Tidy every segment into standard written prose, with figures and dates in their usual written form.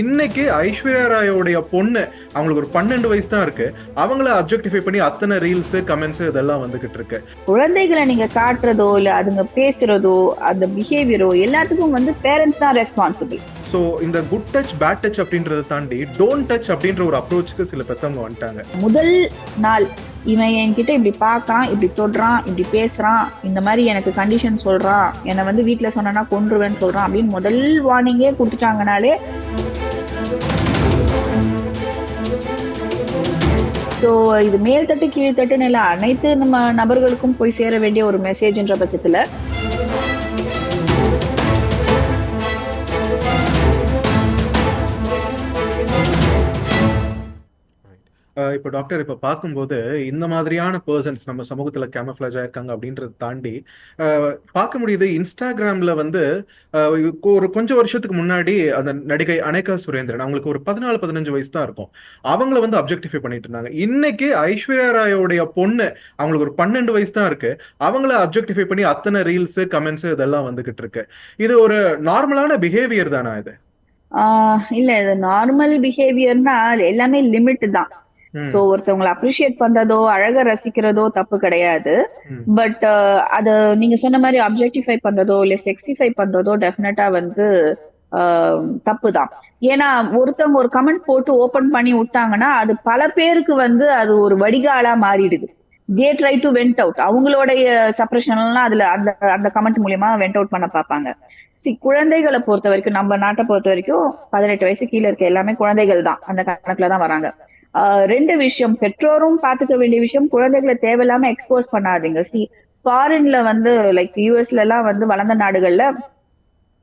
இன்னைக்கு ஐஸ்வர்யா ராயோடைய பொண்ணு அவங்களுக்கு ஒரு 12 வயசு தான் இருக்கு. அவங்கள அப்ஜெக்டிஃபை பண்ணி அத்தனை ரீல்ஸ், கமெண்ட்ஸ் இதெல்லாம் வந்துகிட்டு இருக்கு. குழந்தைகளை நீங்க காட்டுறதோ இல்ல அதுங்க பேசுறதோ அந்த பிஹேவியரோ எல்லாத்துக்கும் வந்து பேரண்ட்ஸ் தான் ரெஸ்பான்சிபிள். ஸோ இந்த குட் டச் பேட் டச் அப்படின்றத தாண்டி டோன்ட் டச் அப்படின்ற ஒரு அப்ரோச்சுக்கு சில பெத்தவங்க வந்துட்டாங்க. முதல் நாள் இவன் என்கிட்ட இப்படி பார்க்கான், இப்படி தொடுறான், இப்படி பேசுறான், இந்த மாதிரி எனக்கு கண்டிஷன் சொல்றான், என்னை வந்து வீட்டுல சொன்னா கொன்றுவேன்னு சொல்றான் அப்படின்னு முதல் வார்னிங்கே கொடுத்துட்டாங்கனாலே ஸோ இது மேல்தட்டு கீழ்த்தட்டுன்னு இல்லை, அனைத்து நம்ம நபர்களுக்கும் போய் சேர வேண்டிய ஒரு மெசேஜ்ன்ற பட்சத்துல இப்போ டாக்டர் இப்போ பார்க்கும்போது இந்த மாதிரியான பர்சன்ஸ் நம்ம சமூகத்தில் கேமஃப்ளாஜ் ஆயிருக்காங்க அப்படின்றத தாண்டி பார்க்க முடியுது. இன்ஸ்டாகிராமில் வந்து ஒரு கொஞ்சம் வருஷத்துக்கு முன்னாடி அந்த நடிகை அனேகா சுரேந்திரன் அவங்களுக்கு ஒரு 14-15 வயசு தான் இருக்கும். அவங்கள வந்து அப்ஜெக்டிஃபை பண்ணிட்டு இருந்தாங்க. இன்னைக்கு ஐஸ்வர்யா ராயோடைய பொண்ணு அவங்களுக்கு ஒரு 12 வயசு தான் இருக்கு. அவங்கள அப்ஜெக்டிஃபை பண்ணி அத்தனை ரீல்ஸ், கமெண்ட்ஸ் இதெல்லாம் வந்துகிட்டு இருக்கு. இது ஒரு நார்மலான பிஹேவியர் தானா இது? இல்ல, இது நார்மல் பிஹேவியர்னா எல்லாமே லிமிட் தான். சோ ஒருத்தவங்களை அப்ரிஷியேட் பண்றதோ அழக ரசிக்கிறதோ தப்பு கிடையாது. பட் அத நீங்க சொன்ன மாதிரி அப்ஜெக்டிஃபை பண்றதோ இல்ல செக்ஸிஃபை பண்றதோ டெஃபினட்டா வந்து தப்பு தான். ஏன்னா ஒருத்தவங்க ஒரு கமெண்ட் போட்டு ஓபன் பண்ணி விட்டாங்கன்னா அது பல பேருக்கு வந்து அது ஒரு வடிகாலா மாறிடுது. They try to went out. அவங்களுடைய சப்ரஷன் எல்லாம் அதுல அந்த அந்த கமெண்ட் மூலியமா வெண்ட் அவுட் பண்ண பார்ப்பாங்க. குழந்தைகளை பொறுத்த வரைக்கும், நம்ம நாட்டை பொறுத்த வரைக்கும் 18 வயசு கீழே இருக்க எல்லாமே குழந்தைகள் தான், அந்த கணக்குலதான் வராங்க. ரெண்டு விஷயம் பெற்றோரும் பாத்துக்க வேண்டிய விஷயம், குழந்தைகளை தேவையில்லாம எக்ஸ்போஸ் பண்ணாதீங்க. ஃபாரின்ல வந்து லைக் யூஎஸ்ல எல்லாம் வந்து வளர்ந்த நாடுகள்ல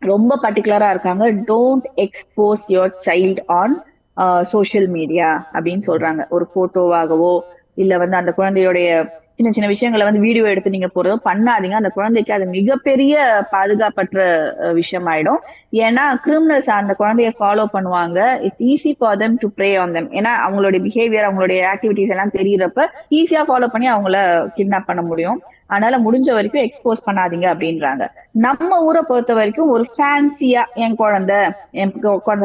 ரொம்ப பர்டிகுலரா இருக்காங்க. Don't expose your child on social media அப்படின்னு சொல்றாங்க. ஒரு போட்டோவாகவோ இல்ல வந்து அந்த குழந்தையோடைய சின்ன சின்ன விஷயங்களை வந்து வீடியோ எடுத்து நீங்க போறதோ பண்ணாதீங்க. அந்த குழந்தைக்கு அது மிகப்பெரிய பாதுகாப்பற்ற விஷயம் ஆயிடும். ஏன்னா கிரிமினல்ஸ் அந்த குழந்தைய ஃபாலோ பண்ணுவாங்க. It's easy for them to pray on them. ஏன்னா அவங்களுடைய பிஹேவியர், அவங்களுடைய ஆக்டிவிட்டிஸ் எல்லாம் தெரியறப்ப ஈஸியா ஃபாலோ பண்ணி அவங்கள கிட்னாப் பண்ண முடியும். அதனால முடிஞ்ச வரைக்கும் எக்ஸ்போஸ் பண்ணாதீங்க அப்படின்றாங்க. நம்ம ஊரை பொறுத்த வரைக்கும் ஒரு ஃபேன்சியா என் குழந்தை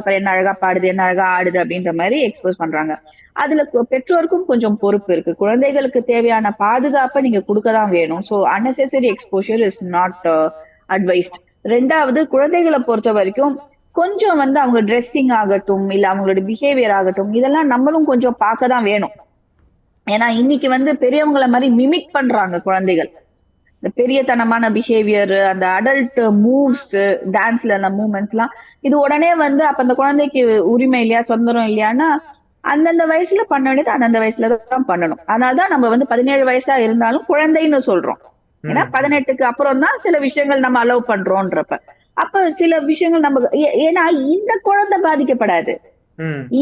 பாரு என்ன அழகா பாடுது, என்ன அழகா ஆடுது அப்படின்ற மாதிரி எக்ஸ்போஸ் பண்றாங்க. அதுல பெற்றோருக்கும் கொஞ்சம் பொறுப்பு இருக்கு. குழந்தைகளுக்கு தேவையான பாதுகாப்பை நீங்க கொடுக்கதான் வேணும். So unnecessary exposure is not advised. ரெண்டாவது, குழந்தைகளை பொறுத்த வரைக்கும் கொஞ்சம் வந்து அவங்க ட்ரெஸ்ஸிங் ஆகட்டும் இல்ல அவங்களோட பிஹேவியர் ஆகட்டும் இதெல்லாம் நம்மளும் கொஞ்சம் பார்க்கதான் வேணும். ஏன்னா இன்னைக்கு வந்து பெரியவங்களை மாதிரி மிமிக் பண்றாங்க குழந்தைகள். இந்த பெரியத்தனமான பிஹேவியர், அந்த அடல்ட் மூவ்ஸ், டான்ஸ்ல மூவ்மெண்ட்ஸ் எல்லாம் இது உடனே வந்து அப்ப அந்த குழந்தைக்கு உரிமை இல்லையா, சொந்தரம் இல்லையான்னா அந்தந்த வயசுல பண்ண வேண்டியது அந்தந்த வயசுலதான் பண்ணணும். அதனாலதான் நம்ம வந்து 17 வயசா இருந்தாலும் குழந்தைன்னு சொல்றோம். ஏன்னா 18க்கு அப்புறம் தான் சில விஷயங்கள் நம்ம அலோவ் பண்றோம்ன்றப்ப அப்ப சில விஷயங்கள் நம்ம ஏன்னா இந்த குழந்தை பாதிக்கப்படாது.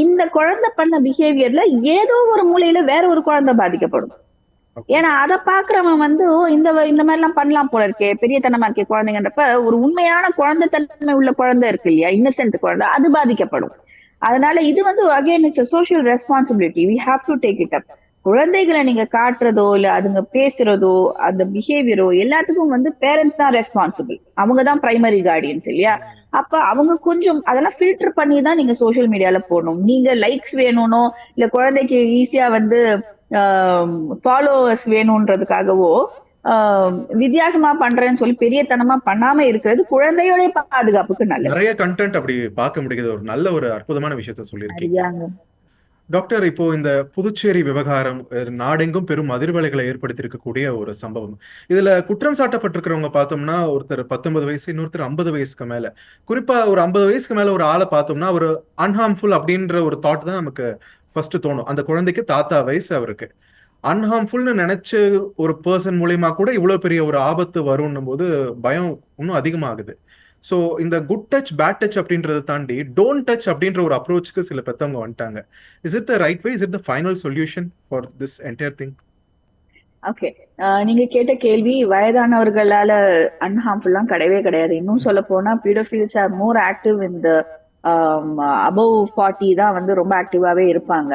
இந்த குழந்தை பண்ண பிஹேவியர்ல ஏதோ ஒரு மூலையில வேற ஒரு குழந்தை பாதிக்கப்படும். ஏன்னா அதை பாக்குறவன் வந்து இந்த மாதிரி எல்லாம் பண்ணலாம் போல இருக்கே, பெரியத்தனமா இருக்கே குழந்தைங்கன்றப்ப ஒரு உண்மையான குழந்தை தன்மை உள்ள குழந்தை இருக்கு இல்லையா, இன்னசென்ட் குழந்தை, அது பாதிக்கப்படும். அதனால இது வந்து again it's social responsibility. We have to take it up. குழந்தைகளை நீங்க காட்டுறதோ இல்ல அதுங்க பேசுறதோ அந்த பிஹேவியரோ எல்லாத்துக்கும் வந்து பேரண்ட்ஸ் தான் ரெஸ்பான்சிபிள். அவங்கதான் பிரைமரி கார்டியன்ஸ் இல்லையா. அப்ப அவங்க கொஞ்சம் அதெல்லாம் ஃபில்டர் பண்ணி தான் நீங்க சோசியல் மீடியால போடணும். நீங்க லைக்ஸ் வேணும்னோ இல்ல குழந்தைக்கு ஈஸியா வந்து ஃபாலோவர்ஸ் வேணும்ன்றதுக்காகவோ வித்தியாசமா பண்றேன்னு சொல்லி பெரியத்தனமா பண்ணாம இருக்கிறது குழந்தையோட பாதுகாப்புக்கு நல்லது. நிறைய கண்டென்ட் அப்படி பார்க்க முடியுது. ஒரு நல்ல ஒரு அற்புதமான விஷயத்த சொல்லியிருக்கீங்க டாக்டர். இப்போ இந்த புதுச்சேரி விவகாரம் நாடெங்கும் பெரும் அதிர்வலைகளை ஏற்படுத்தி இருக்கக்கூடிய ஒரு சம்பவம். இதுல குற்றம் சாட்டப்பட்டிருக்கிறவங்க பார்த்தோம்னா ஒருத்தர் 19 வயசு, இன்னொருத்தர் 50 வயசுக்கு மேல. குறிப்பா ஒரு 50 வயசுக்கு மேல ஒரு ஆளை பார்த்தோம்னா ஒரு அன்ஹார்ம்ஃபுல் அப்படின்ற ஒரு தாட் தான் நமக்கு ஃபர்ஸ்ட் தோணும். அந்த குழந்தைக்கு தாத்தா வயசு அவருக்கு. அன்ஹார்ம்ஃபுல்னு நினைச்ச ஒரு பர்சன் மூலியமா கூட இவ்வளவு பெரிய ஒரு ஆபத்து வரும்னும் போது பயம் இன்னும் அதிகமாகுது. ஸோ இந்த குட் டச் பேட் டச் அப்படின்றத தாண்டி டோன்ட் டச் அப்படின்ற ஒரு அப்ரோச்சுக்கு சில பெத்தவங்க வந்துட்டாங்க. Is it the right way? Is it the final solution for this entire thing? Okay, நீங்க கேட்ட கேள்வி வயதானவர்களால அன்ஹார்ம்ஃபுல்லாம் கிடையவே கிடையாது. இன்னும் சொல்ல போனா paedophiles are more active in the above 40 தான் வந்து ரொம்ப ஆக்டிவாவே இருப்பாங்க.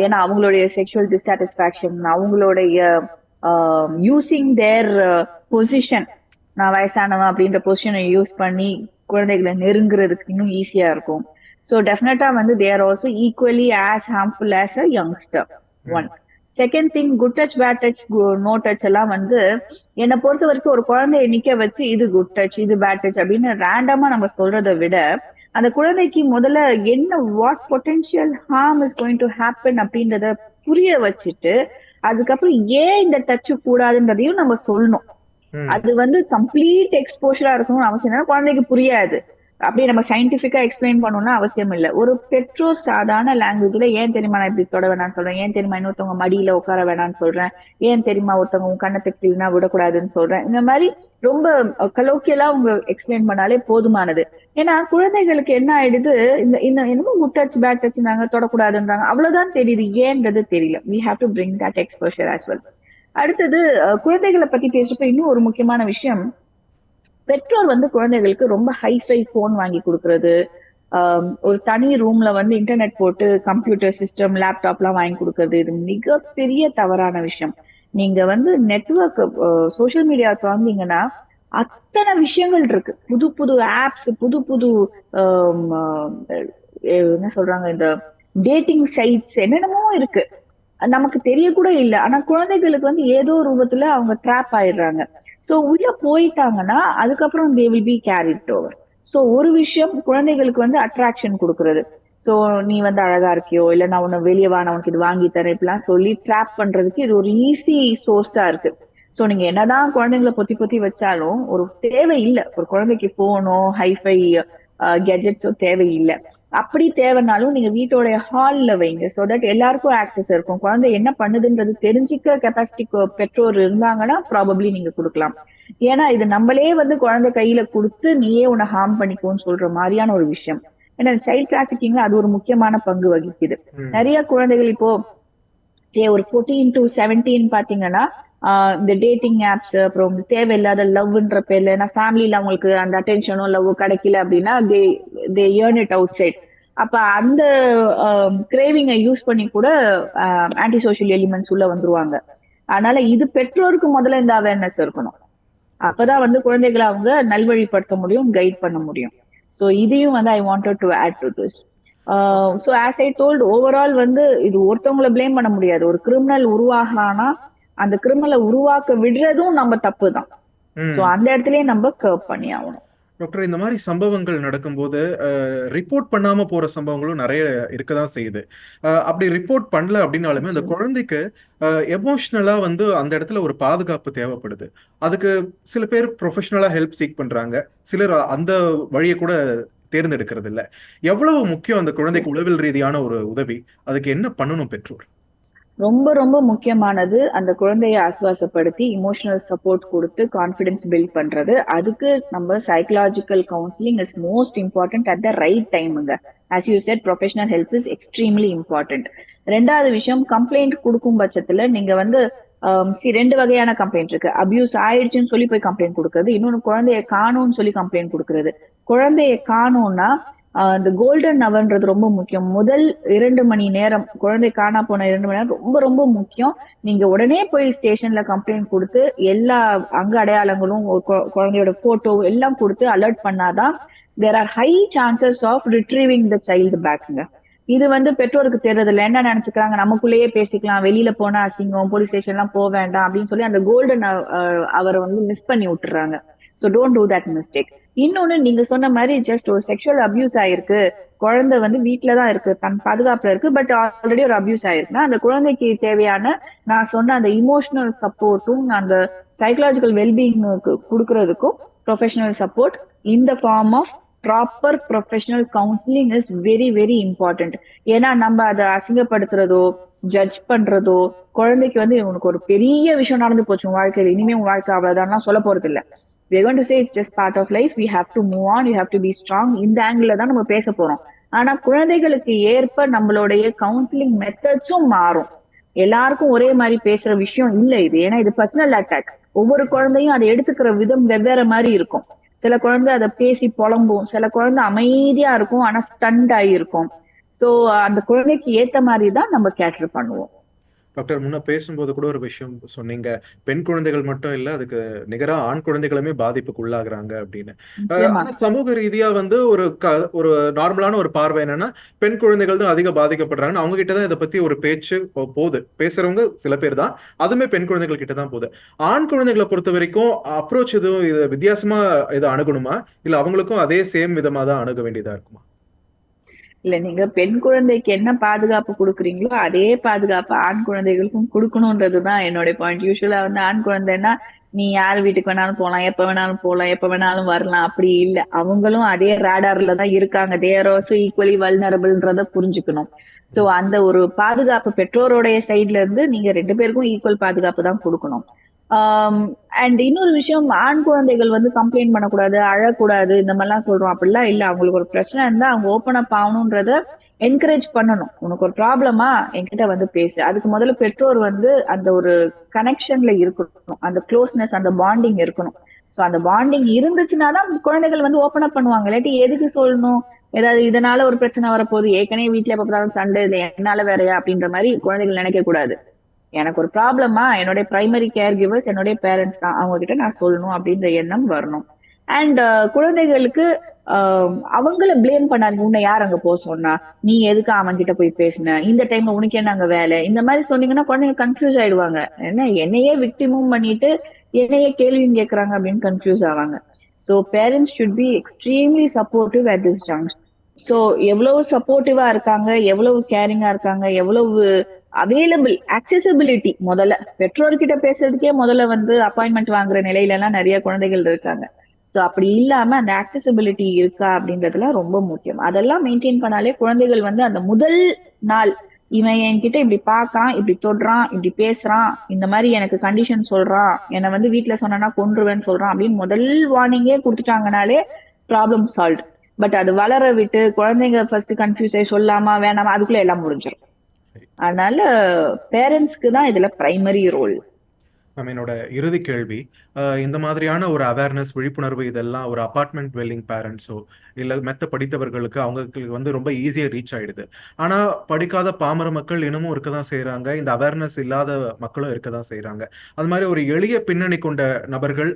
ஏன்னா அவங்களுடைய செக்ஷுவல் டிஸ்சாட்டிஸ்பாக்சன், அவங்களுடைய யூசிங் தேர் பொசிஷன், நான் வயசானவன் அப்படின்ற பொசிஷனை யூஸ் பண்ணி குழந்தைகளை நெருங்குறதுக்கு இன்னும் ஈஸியா இருக்கும். ஸோ டெஃபினட்டா வந்து they are also equally as harmful as a youngster. One. Second thing, good touch bad touch no touch எல்லாம் வந்து என்னை பொறுத்த வரைக்கும் ஒரு குழந்தைய நிக்க வச்சு இது குட் டச் இது பேட் டச் அப்படின்னு ரேண்டமா நம்ம சொல்றதை விட அந்த குழந்தைக்கு முதல்ல என்ன what potential harm is going to happen அப்படின்றத புரிய வச்சுட்டு அதுக்கப்புறம் ஏன் இந்த டச் கூடாதுன்றதையும் நம்ம சொல்லணும். அது வந்து கம்ப்ளீட் எக்ஸ்போஷரா இருக்கணும்னு அவசியம் இல்லை, குழந்தைக்கு புரியாது. அப்படியே நம்ம சயின்டிபிக்கா எக்ஸ்பிளைன் பண்ணணும்னா அவசியம் இல்லை. ஒரு பெற்றோர் சாதாரண லாங்குவேஜ்ல ஏன் தெரியுமா நான் இப்படி தொட வேணாம்னு சொல்றேன், ஏன் தெரியுமா இன்னொருத்தவங்க மடியில உட்கார வேணாம்னு சொல்றேன், ஏன் தெரியுமா ஒருத்தவங்க உங்க கண்ணத்துக்கு கீழ்னா விடக்கூடாதுன்னு சொல்றேன், இந்த மாதிரி ரொம்ப கலோக்கியலா உங்க எக்ஸ்பிளைன் பண்ணாலே போதுமானது. ஏன்னா குழந்தைகளுக்கு என்ன ஆயிடுது, இந்த இந்த என்னமோ குட் டச் பேட் டச் நாங்க தொடக்கூடாதுன்றாங்க, அவ்வளவுதான் தெரியுது, ஏன்றது தெரியல. We have to bring that exposure as well. அடுத்தது குழந்தைகளை பத்தி பேசுறப்ப இன்னும் ஒரு முக்கியமான விஷயம், பெற்றோர் வந்து குழந்தைகளுக்கு ரொம்ப ஹைஃபை போன் வாங்கி கொடுக்கறது, ஒரு தனி ரூம்ல வந்து இன்டர்நெட் போட்டு கம்ப்யூட்டர் சிஸ்டம் லேப்டாப் எல்லாம் வாங்கி கொடுக்கறது, இது மிகப்பெரிய தவறான விஷயம். நீங்க வந்து நெட்வொர்க் சோசியல் மீடியா திறந்தீங்கன்னா அத்தனை விஷயங்கள் இருக்கு, புது புது ஆப்ஸ், புது புது என்ன சொல்றாங்க இந்த டேட்டிங் சைட்ஸ் என்னென்னமோ இருக்கு, நமக்கு தெரிய கூட இல்லை. ஆனா குழந்தைகளுக்கு வந்து ஏதோ ரூபத்துல அவங்க ட்ராப் ஆயிடுறாங்க. சோ உள்ள போயிட்டாங்கன்னா அதுக்கப்புறம் they will be carried over. So ஒரு விஷயம் குழந்தைகளுக்கு வந்து அட்ராக்ஷன் கொடுக்கறது. சோ நீ வந்து அழகா இருக்கியோ, இல்ல நான் உன்னை வெளியே வா நான் உனக்கு இது வாங்கி தரேன் இப்படிலாம் சொல்லி ட்ராப் பண்றதுக்கு இது ஒரு ஈஸி சோர்ஸா இருக்கு. சோ நீங்க என்னதான் குழந்தைங்களை பொத்தி பொத்தி வச்சாலும் ஒரு தேவை இல்லை, ஒரு குழந்தைக்கு போனோ ஹைஃபை கெஜெட்ஸோ தேவையில்லை. அப்படி தேவைனாலும் நீங்க வீட்டோட ஹால்ல வைங்க, சோ தட் எல்லாருக்கும் ஆக்சஸ் இருக்கும். குழந்தை என்ன பண்ணுதுன்றது தெரிஞ்சுக்க கெப்பாசிட்டி பெற்றோர் இருந்தாங்கன்னா ப்ராபப்ளி நீங்க கொடுக்கலாம். ஏன்னா இது நம்மளே வந்து குழந்தை கையில கொடுத்து நீயே உன்னை ஹார்ம் பண்ணிக்கோன்னு சொல்ற மாதிரியான ஒரு விஷயம். ஏன்னா சைல்ட் டிராபிகிங்ல அது ஒரு முக்கியமான பங்கு வகிக்குது. நிறைய குழந்தைகள் இப்போ ஒரு 14 to 17 பாத்தீங்கன்னா இந்த டேட்டிங் ஆப்ஸ், அப்புறம் தேவையில்லாத லவ்ன்ற பேர்ல ஏன்னா ஃபேமிலியில அவங்களுக்கு அந்த அட்டென்ஷனோ லவ் கிடைக்கல அப்படின்னா they earn it outside. அப்ப அந்த கிரேவிங்கை யூஸ் பண்ணி கூட ஆன்டி சோஷியல் எலிமெண்ட்ஸ் உள்ள வந்துருவாங்க. அதனால இது பெற்றோருக்கு முதல்ல இந்த அவேர்னஸ் இருக்கணும். அப்பதான் வந்து குழந்தைகளை அவங்க நல்வழிப்படுத்த முடியும், கைட் பண்ண முடியும். சோ இதையும் வந்து I wanted to add to this. So as I told, overall வந்து இது ஒருத்தவங்களை பிளேம் பண்ண முடியாது. ஒரு கிரிமினல் உருவாகலானா அந்த கிரிமினலை உருவாக்க விடுறதும் நம்ம தப்பு தான். சோ அந்த இடத்துலயே நம்ம கர்வ் பண்ணி ஆகணும். டாக்டர், இந்த மாதிரி சம்பவங்கள் நடக்கும்போது ரிப்போர்ட் பண்ணாம போற சம்பவங்களும் நிறைய இருக்கதான் செய்யுது. அப்படி ரிப்போர்ட் பண்ணல அப்படின்னாலுமே அந்த குழந்தைக்கு எமோஷனலா வந்து அந்த இடத்துல ஒரு பாதுகாப்பு தேவைப்படுது. அதுக்கு சில பேர் ப்ரொஃபஷனலா ஹெல்ப் சீக் பண்றாங்க, சிலர் அந்த வழியை கூட தேர்ந்தெடுக்கிறது இல்ல. எவ்வளவு முக்கியம் அந்த குழந்தைக்கு உளவியல் ரீதியான ஒரு உதவி? அதுக்கு என்ன பண்ணணும் பெற்றோர்? ரொம்ப ரொம்ப முக்கியமானது அந்த குழந்தைய ஆசுவாசப்படுத்தி இமோஷனல் சப்போர்ட் கொடுத்து கான்பிடன்ஸ் பில்ட் பண்றது. அதுக்கு நம்ம psychological counselling is most important at the right டைமுங்க. As you said, professional help is extremely important. ரெண்டாவது விஷயம், கம்ப்ளைண்ட் கொடுக்கும் பட்சத்துல நீங்க வந்து ரெண்டு வகையான கம்ப்ளைண்ட் இருக்கு. அபியூஸ் ஆயிடுச்சுன்னு சொல்லி போய் கம்ப்ளைண்ட் கொடுக்கறது, இன்னொன்னு குழந்தைய காணும்னு சொல்லி கம்ப்ளைண்ட் கொடுக்கறது. குழந்தைய காணும்னா இந்த கோல்டன் அவர்ன்றது ரொம்ப முக்கியம். முதல் 2 மணி நேரம், குழந்தை காணா போன 2 மணி நேரம் ரொம்ப ரொம்ப முக்கியம். நீங்க உடனே போய் ஸ்டேஷன்ல கம்ப்ளைண்ட் கொடுத்து எல்லா அங்க அடையாளங்களும் குழந்தையோட போட்டோ எல்லாம் கொடுத்து அலர்ட் பண்ணாதான் there are high chances of retrieving the child பேக்குங்க. இது வந்து பெற்றோருக்கு தெரியறதில்ல. என்ன நினைச்சுக்கிறாங்க, நமக்குள்ளேயே பேசிக்கலாம், வெளியில போனா அசிங்கம், போலீஸ் ஸ்டேஷன் எல்லாம் போக வேண்டாம் அப்படின்னு சொல்லி அந்த கோல்டன் அவரை வந்து மிஸ் பண்ணி விட்டுறாங்க. So don't do that mistake. இன்னொன்னு, நீங்க சொன்ன மாதிரி ஜஸ்ட் ஒரு செக்ஷுவல் அபியூஸ் ஆயிருக்கு, குழந்தை வந்து வீட்டுலதான் இருக்கு, தன் பாதுகாப்புல இருக்கு, பட் ஆல்ரெடி ஒரு அபியூஸ் ஆயிருக்குன்னா அந்த குழந்தைக்கு தேவையான நான் சொன்ன அந்த இமோஷனல் சப்போர்ட்டும் அந்த சைக்கலாஜிக்கல் வெல்பீயிங் கொடுக்கறதுக்கும் professional support in the form of proper professional counselling is very very important. ஏன்னா நம்ம அதை அசிங்கப்படுத்துறதோ ஜட்ஜ் பண்றதோ, குழந்தைக்கு வந்து உனக்கு ஒரு பெரிய விஷயம் நடந்து போச்சு உன் வாழ்க்கையில, இனிமே உன் வாழ்க்கை அவ்வளவுதான் சொல்ல போறது இல்ல. We are going to say it's just part of life. We have to move on. You have to be strong. இந்த ஆங்கிள் தான் நம்ம பேச போறோம். ஆனா குழந்தைகளுக்கு ஏற்ப நம்மளுடைய கவுன்சிலிங் மெத்தட்ஸும் மாறும். எல்லாருக்கும் ஒரே மாதிரி பேசுற விஷயம் இல்லை இது. ஏன்னா இது பர்சனல் அட்டாக். ஒவ்வொரு குழந்தையும் அதை எடுத்துக்கிற விதம் வெவ்வேறு மாதிரி இருக்கும். சில குழந்தை அதை பேசி புலம்பும், சில குழந்தை அமைதியா இருக்கும் ஆனா ஸ்டண்ட் ஆகி இருக்கும். சோ அந்த குழந்தைக்கு ஏத்த மாதிரி தான் நம்ம கேட்டர் பண்ணுவோம். டாக்டர் முன்ன பேசும்போது கூட ஒரு விஷயம் சொன்னீங்க. பெண் குழந்தைகள் மட்டும் இல்ல, அதுக்கு நிகரா ஆண் குழந்தைகளுமே பாதிப்புக்கு உள்ளாகுறாங்க அப்படின்னு. நிச்சயமா. ஆனா சமூக ரீதியா வந்து ஒரு நார்மலான ஒரு பார்வை என்னன்னா, பெண் குழந்தைகள் தான் அதிக பாதிக்கப்படுறாங்கன்னு அவங்க கிட்ட தான் இத பத்தி ஒரு பேச்சு போது. பேசுறவங்க சில பேர் தான். அதுவுமே பெண் குழந்தைகள் கிட்ட தான் போது. ஆண் குழந்தைகள பொறுத்தவரைக்கும் அப்ரோச் எதுவும் இது வித்தியாசமா இத அணுகணுமா? இல்ல அவங்களுக்கும் அதே சேம் விதமா தான் அணுக வேண்டியதா இருக்குமா? இல்ல நீங்க பெண் குழந்தைக்கு என்ன பாதுகாப்பு குடுக்குறீங்களோ, அதே பாதுகாப்பு ஆண் குழந்தைகளுக்கும் குடுக்கணும்ன்றதுதான் என்னுடைய பாயிண்ட். யூசுவலா வந்து ஆண் குழந்தைன்னா, நீ யார் வீட்டுக்கு வேணாலும் போலாம், எப்ப வேணாலும் போலாம், எப்ப வேணாலும் வரலாம். அப்படி இல்ல. அவங்களும் அதே ராடார்ல தான் இருக்காங்க. தே ஆர் ஆல்சோ ஈக்குவலி வல்னரபிள்ன்றத புரிஞ்சுக்கணும். சோ ம். அந்த ஒரு பாதுகாப்பு பெற்றோருடைய சைட்ல இருந்து நீங்க 2 பேருக்கும் ஈக்குவல் பாதுகாப்பு தான் குடுக்கணும். ஆம் அண்ட் இன்னொரு விஷயம், ஆண் குழந்தைகள் வந்து கம்ப்ளைண்ட் பண்ணக்கூடாது, அழக்கூடாது இந்த மாதிரிலாம் சொல்றோம். அப்படிலாம் இல்ல. அவங்களுக்கு ஒரு பிரச்சனை இருந்தா அவங்க ஓப்பன் அப் ஆகணும்ன்றத என்கரேஜ் பண்ணணும். உனக்கு ஒரு ப்ராப்ளமா என்கிட்ட வந்து பேசு. அதுக்கு முதல்ல பெற்றோர் வந்து அந்த ஒரு கனெக்ஷன்ல இருக்கணும். அந்த க்ளோஸ்னஸ், அந்த பாண்டிங் இருக்கணும். சோ அந்த பாண்டிங் இருந்துச்சுன்னா தான் குழந்தைகள் வந்து ஓப்பன் அப் பண்ணுவாங்க. இல்லாட்டி எதுக்கு சொல்லணும்? ஏதாவது இதனால ஒரு பிரச்சனை வரப்போகுது. ஏற்கனவே வீட்ல எப்ப பார்த்தாலும் சண்டை, இது என்னால வேறயா அப்படின்ற மாதிரி குழந்தைகள் நினைக்க கூடாது. எனக்கு ஒரு ப்ராப்ளமா என்னுடைய பிரைமரி கேர் கிவர்ஸ் என்னுடைய பேரண்ட்ஸ் தான். அவங்க கிட்ட நான் சொல்லணும் அப்படின்ற எண்ணம் வரணும். அண்ட் குழந்தைகளுக்கு அவங்கள பிளேம் பண்ணாதீங்க. உன்னை யார் அங்க போக சொன்னா? நீ எதுக்கு அவன் கிட்ட போய் பேசின? இந்த டைம்ல உனக்கு என்ன அங்க வேலை? இந்த மாதிரி சொன்னீங்கன்னா குழந்தைங்க கன்ஃபியூஸ் ஆயிடுவாங்க. என்ன என்னையே விக்டிமும் பண்ணிட்டு என்னையே கேள்வியும் கேட்கறாங்க அப்படின்னு கன்ஃபியூஸ் ஆவாங்க. So parents should be extremely supportive at this junction. So எவ்வளவு சப்போர்ட்டிவா இருக்காங்க, எவ்வளவு கேரிங்கா இருக்காங்க, எவ்வளவு அவைலபிள் அக்சசிபிலிட்டி. முதல்ல பெற்றோர்கிட்ட பேசுறதுக்கே முதல்ல வந்து அப்பாயின்மெண்ட் வாங்குற நிலையில எல்லாம் நிறைய குழந்தைகள் இருக்காங்க. சோ அப்படி இல்லாம அந்த அக்சசிபிலிட்டி இருக்கா அப்படின்றதுலாம் ரொம்ப முக்கியம். அதெல்லாம் மெயின்டைன் பண்ணாலே குழந்தைகள் வந்து அந்த முதல் நாள் இவன் என்கிட்ட இப்படி பாக்கான், இப்படி தொடுறான், இப்படி பேசுறான், இந்த மாதிரி எனக்கு கண்டிஷன் சொல்றான், என்னை வந்து வீட்டுல சொன்னா கொன்றுவேன்னு சொல்றான் அப்படின்னு முதல் வார்னிங்கே கொடுத்துட்டாங்கனாலே ப்ராப்ளம் சால்வ். பட் அது வளர விட்டு குழந்தைங்க ஃபர்ஸ்ட் கன்ஃபியூஸ் ஆகி சொல்லாமா வேணாமா அதுக்குள்ள எல்லாம் முடிஞ்சிடும். அதனால பேரண்ட்ஸ்க்கு தான் இதுல பிரைமரி ரோல். மேம் என்னோட இறுதி கேள்வி, இந்த மாதிரியான ஒரு அவேர்னஸ், விழிப்புணர்வு இதெல்லாம் ஒரு அபார்ட்மெண்ட் டுவெல்லிங் பேரண்ட்ஸோ, இல்ல மெத்த படித்தவர்களுக்கு அவங்களுக்கு வந்து ரொம்ப ஈஸியா ரீச் ஆயிடுது. ஆனா படிக்காத பாமர மக்கள் இன்னமும் இருக்க தான் செய்றாங்க. இந்த அவேர்னஸ் இல்லாத மக்களும் இருக்க தான் செய்றாங்க. அது மாரி ஒரு எளிய பின்னணி கொண்ட நபர்கள்,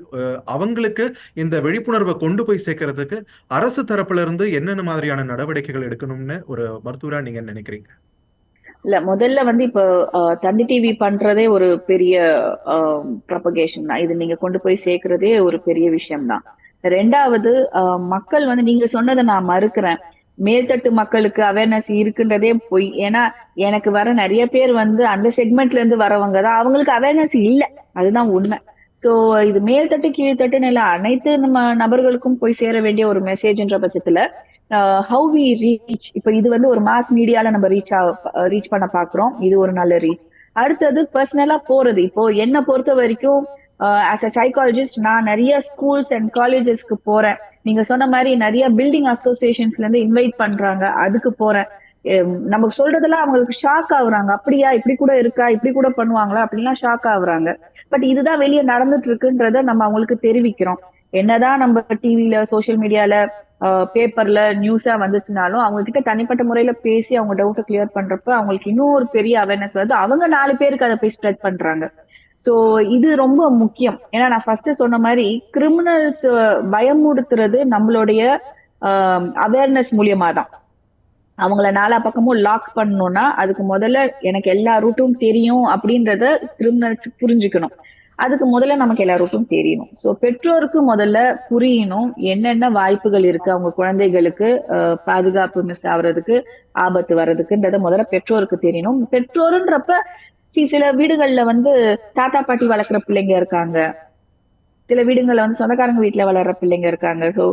அவங்களுக்கு இந்த விழிப்புணர்வ கொண்டு போய் சேர்க்கறதுக்கு அரசு தரப்புல இருந்து என்னென்ன மாதிரியான நடவடிக்கைகள் எடுக்கணும்னு ஒரு மருத்துவரா நீங்க நினைக்கிறீங்க? இல்ல முதல்ல வந்து இப்போ தந்தி டிவி பண்றதே ஒரு பெரிய ப்ரொபகேஷன் தான். இது நீங்க கொண்டு போய் சேர்க்கிறதே ஒரு பெரிய விஷயம் தான். ரெண்டாவது மக்கள் வந்து நீங்க சொன்னதை நான் மறுக்கிறேன். மேல்தட்டு மக்களுக்கு அவேர்னஸ் இருக்குன்றதே பொய். ஏன்னா எனக்கு வர நிறைய பேர் வந்து அந்த செக்மெண்ட்ல இருந்து வரவங்க தான். அவங்களுக்கு அவேர்னஸ் இல்ல. அதுதான் உண்மை. சோ இது மேல்தட்டு கீழ்த்தட்டுன்னு இல்ல, அனைத்து நம்ம நபர்களுக்கும் போய் சேர வேண்டிய ஒரு மெசேஜ்ன்ற பட்சத்துல ஹவு வி ரீச். இப்ப இது வந்து ஒரு மாஸ் மீடியால நம்ம ரீச் பண்ண பாக்குறோம். இது ஒரு நல்ல ரீச். அடுத்தது பர்சனலா போறது. இப்போ என்ன பொறுத்த வரைக்கும் ஆஸ் அ சைக்காலஜிஸ்ட் நான் நிறைய ஸ்கூல்ஸ் அண்ட் காலேஜஸ்க்கு போறேன். நீங்க சொன்ன மாதிரி நிறைய பில்டிங் அசோசியேஷன்ஸ்ல இருந்து இன்வைட் பண்றாங்க, அதுக்கு போறேன். நமக்கு சொல்றதெல்லாம் அவங்களுக்கு ஷாக் ஆகுறாங்க. அப்படியா, இப்படி கூட இருக்கா, இப்படி கூட பண்ணுவாங்களா அப்படின்லாம் ஷாக் ஆகுறாங்க. பட் இதுதான் வெளியே நடந்துட்டு இருக்குன்றத நம்ம அவங்களுக்கு தெரிவிக்கிறோம். என்னதான் நம்ம டிவில சோசியல் மீடியால பேப்பர்ல நியூஸா வந்துச்சுனாலும் அவங்க கிட்ட தனிப்பட்ட முறையில பேசி அவங்க டவுட்டை கிளியர் பண்றப்ப அவங்களுக்கு இன்னும் ஒரு பெரிய அவேர்னஸ் வருது. அவங்க 4 பேருக்கு அதை போய் ஸ்ப்ரெட் பண்றாங்க. சோ இது ரொம்ப முக்கியம். ஏன்னா நான் ஃபர்ஸ்ட் சொன்ன மாதிரி கிரிமினல்ஸ் பயமுடுத்துறது நம்மளுடைய அவேர்னஸ் மூலியமா தான். அவங்கள நாலா பக்கமும் லாக் பண்ணணும்னா அதுக்கு முதல்ல எனக்கு எல்லா ரூட்டும் தெரியும் அப்படின்றத கிரிமினல்ஸ் புரிஞ்சுக்கணும். அதுக்கு முதல்ல நமக்கு எல்லா ரூட்டும் தெரியணும். சோ பெற்றோருக்கு முதல்ல புரியணும் என்னென்ன வாய்ப்புகள் இருக்கு அவங்க குழந்தைகளுக்கு பாதுகாப்பு மிஸ் ஆகுறதுக்கு, ஆபத்து வர்றதுக்குன்றத முதல்ல பெற்றோருக்கு தெரியணும். பெற்றோருன்றப்ப சில வீடுகள்ல வந்து தாத்தா பாட்டி வளர்க்குற பிள்ளைங்க இருக்காங்க. சில வீடுகள்ல வந்து சொந்தக்காரங்க வீட்டுல வளர்ற பிள்ளைங்க இருக்காங்க. சோ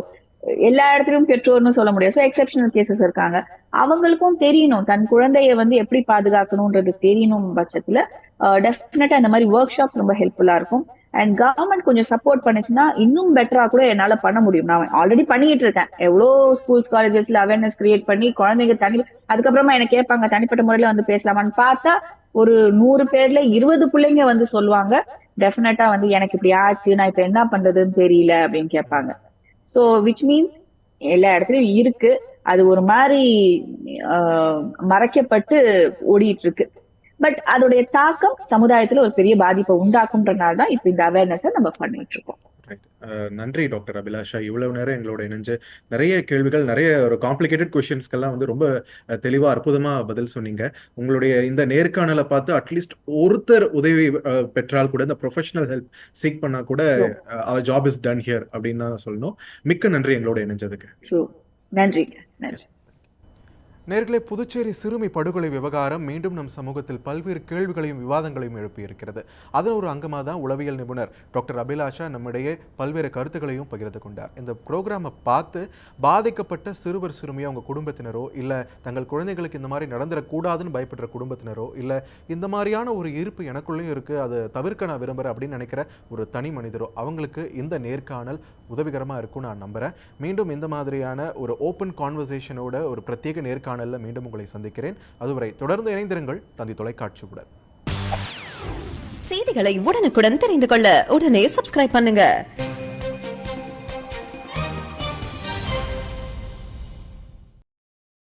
எல்லா இடத்துலயும் பெற்றோர்னு சொல்ல முடியாது. சோ எக்ஸெப்ஷனல் கேசஸ் இருக்காங்க. அவங்களுக்கும் தெரியணும் தன் குழந்தைய வந்து எப்படி பாதுகாக்கணும்ன்றது தெரியணும் பட்சத்துல டெஃபினட்டா இந்த மாதிரி ஒர்க் ஷாப்ஸ் ரொம்ப ஹெல்ப்ஃபுல்லா இருக்கும். அண்ட் கவர்மெண்ட் கொஞ்சம் சப்போர்ட் பண்ணுச்சுன்னா இன்னும் பெட்டரா கூட என்னால பண்ண முடியும். நான் ஆல்ரெடி பண்ணிட்டு இருக்கேன். எவ்வளோ ஸ்கூல்ஸ் காலேஜஸ்ல அவேர்னஸ் கிரியேட் பண்ணி குழந்தைங்க அதுக்கப்புறமா எனக்கு கேட்பாங்க தனிப்பட்ட முறையில வந்து பேசலாமான்னு பார்த்தா ஒரு 100 பேர்ல 20 பிள்ளைங்க வந்து சொல்லுவாங்க டெஃபினட்டா வந்து எனக்கு இப்படி ஆச்சு, நான் இப்ப என்ன பண்றதுன்னு தெரியல அப்படின்னு கேட்பாங்க. சோ விச் மீன்ஸ் எல்லா இடத்துலயும் இருக்கு. அது ஒரு மாதிரி மறைக்கப்பட்டு ஓடிட்டு இருக்கு. பட் அதோடைய தாக்கம் சமுதாயத்துல ஒரு பெரிய பாதிப்பை உண்டாக்கும்ன்றனால தான் இப்ப இந்த அவேர்னஸை நம்ம பண்ணிட்டு இருக்கோம். நன்றி டாக்டர் அபிலாஷா. இவ்வளவு நேரம் எங்களோட இணைஞ்சு நிறைய கேள்விகள், நிறைய ஒரு காம்ப்ளிகேட்டட் கொஸ்டின்ஸ்க்கெல்லாம் வந்து ரொம்ப தெளிவா அற்புதமா பதில் சொன்னீங்க. உங்களுடைய இந்த நேர்காணலை பார்த்து அட்லீஸ்ட் ஒருத்தர் உதவி பெற்றால் கூட, இந்த ப்ரொஃபஷனல் ஹெல்ப் சீக் பண்ணா கூட அவர் ஜாப் இஸ் டன் ஹியர் அப்படின்னு தான் சொல்லணும். மிக்க நன்றி எங்களோட இணைஞ்சதுக்கு. நன்றி. நன்றி. நேர்களே, புதுச்சேரி சிறுமி படுகொலை விவகாரம் மீண்டும் நம் சமூகத்தில் பல்வேறு கேள்விகளையும் விவாதங்களையும் எழுப்பியிருக்கிறது. அதன் ஒரு அங்கமாக தான் உளவியல் நிபுணர் டாக்டர் அபிலாஷா நம்மிடையே பல்வேறு கருத்துக்களையும் பகிர்ந்து கொண்டார். இந்த ப்ரோக்ராமை பார்த்து பாதிக்கப்பட்ட சிறுவர் சிறுமியோ அவங்க குடும்பத்தினரோ, இல்லை தங்கள் குழந்தைகளுக்கு இந்த மாதிரி நடந்துடக்கூடாதுன்னு பயப்படுற குடும்பத்தினரோ, இல்லை இந்த மாதிரியான ஒரு ஈர்ப்பு எனக்குள்ளேயும் இருக்குது, அதை தவிர்க்க நான் விரும்புகிறேன் அப்படின்னு நினைக்கிற ஒரு தனி மனிதரோ, அவங்களுக்கு இந்த நேர்காணல் உதவிகரமாக இருக்கும்னு நான் நம்புகிறேன். மீண்டும் இந்த மாதிரியான ஒரு ஓப்பன் கான்வர்சேஷனோட ஒரு பிரத்யேக நேர்காணல் மீண்டும் உங்களை சந்திக்கிறேன். அதுவரை தொடர்ந்து இணைந்திருங்கள் தந்தி தொலைக்காட்சியுடன். செய்திகளை உடனுக்குடன் தெரிந்து கொள்ள உடனே சப்ஸ்கிரைப் பண்ணுங்க.